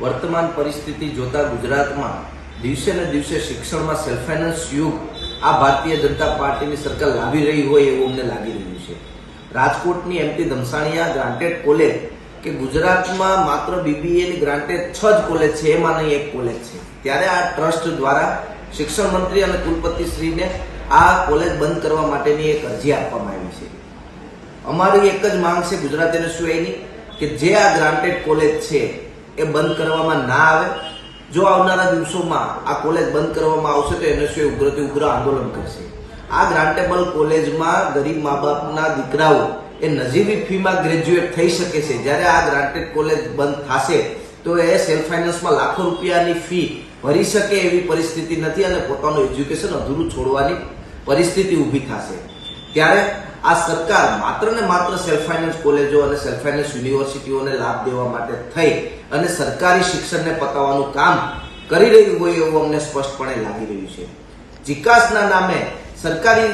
વર્તમાન પરિસ્થિતિ જોતા ગુજરાતમાં દિવસે ને દિવસે શિક્ષણમાં સેલ્ફ ફાઇનાન્સ યુગ આ ભારતીય જનતા પાર્ટીની સરકાર લાવી રહી હોય એવું અમને લાગી રહ્યું છે। રાજકોટની એમટી ધમસાણિયા ગ્રાન્ટેડ કોલેજ કે ગુજરાતમાં માત્ર બીબીએની ગ્રાન્ટેડ 6 જ કોલેજ છે, એમાંની એક કોલેજ છે। ત્યારે આ ટ્રસ્ટ દ્વારા શિક્ષણ મંત્રી અને કુલપતિશ્રીને આ કોલેજ બંધ કરવા માટેની એક અરજી આપવામાં આવી છે। અમારી એક જ માંગ છે ગુજરાત યુનિવર્સિટીની કે જે આ ગ્રાન્ટેડ કોલેજ છે એ બંધ કરવામાં ના આવે। જો આવનારા દિવસોમાં આ કોલેજ બંધ કરવામાં આવશે તો યુનિવર્સિટી ઉગ્રથી ઉગ્ર આંદોલન કરશે। આ ગ્રાન્ટેબલ કોલેજમાં ગરીબ મા બાપના દીકરાઓ એ નજીવી ફીમાં ગ્રેજ્યુએટ થઈ શકે છે। જ્યારે આ ગ્રાન્ટેડ કોલેજ બંધ થશે તો એ સેલ્ફ ફાઇનાન્સમાં લાખો રૂપિયાની ફી ભરી શકે એવી પરિસ્થિતિ નથી અને પોતાનું એજ્યુકેશન અધૂરું છોડવાની પરિસ્થિતિ ઊભી થશે। ત્યારે આ સરકાર માત્ર ને માત્ર સેલ્ફ ફાઇનાન્સ કોલેજો અને સેલ્ફ ફાઇનાન્સ યુનિવર્સિટીઓને લાભ દેવા માટે થઈ અને સરકારી શિક્ષણને પતાવવાનું કામ કરી રહી હોય એવું અમને સ્પષ્ટપણે લાગી રહ્યું છે। જીકાસના નામે સરકારી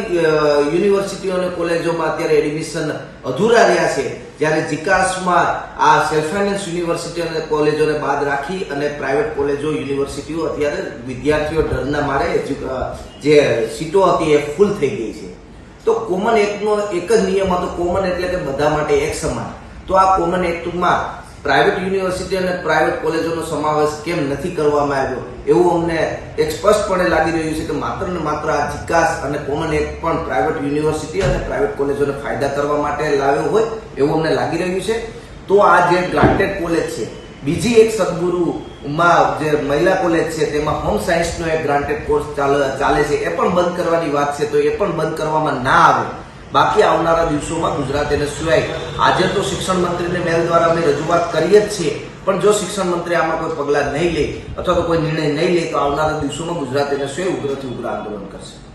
યુનિવર્સિટીઓ અને કોલેજોમાં અત્યારે એડમિશન અધૂરા રહ્યા છે, જ્યારે જીકાસમાં આ સેલ્ફ ફાઇનાન્સ યુનિવર્સિટી અને કોલેજોને બાદ રાખી અને પ્રાઇવેટ કોલેજો યુનિવર્સિટીઓ અત્યારે વિદ્યાર્થીઓ ડરના મારે જે સીટો હતી એ ફૂલ થઈ ગઈ છે। તો કોમન એક્ટનો એક જ નિયમ હતો, કોમન એટલે કે બધા માટે એક સમાન। તો આ કોમન એક્ટમાં પ્રાઇવેટ યુનિવર્સિટી અને પ્રાઇવેટ કોલેજોનો સમાવેશ કેમ નથી કરવામાં આવ્યો એવું અમને એક સ્પષ્ટપણે લાગી રહ્યું છે કે માત્ર ને માત્ર આ જીકાસ અને કોમન એક્ટ પણ પ્રાઇવેટ યુનિવર્સિટી અને પ્રાઇવેટ કોલેજોને ફાયદા કરવા માટે લાવ્યો હોય એવું અમને લાગી રહ્યું છે। તો આ જે ગ્રાન્ટેડ કોલેજ છે, બીજી એક સદગુરુમાં જે મહિલા કોલેજ છે તેમાં હોમ સાયન્સનો એક ગ્રાન્ટેડ કોર્સ ચાલે છે, એ પણ બંધ કરવાની વાત છે। તો એ પણ બંધ કરવામાં ના આવે, બાકી આવનારા દિવસોમાં ગુજરાત એને સિવાય આજે તો શિક્ષણ મંત્રીને મેલ દ્વારા અમે રજૂઆત કરીએ જ છીએ, પણ જો શિક્ષણ મંત્રી આમાં કોઈ પગલાં નહીં લે અથવા તો કોઈ નિર્ણય નહીં લે તો આવનારા દિવસોમાં ગુજરાત એને સિવાય ઉગ્રથી ઉગ્ર આંદોલન કરશે।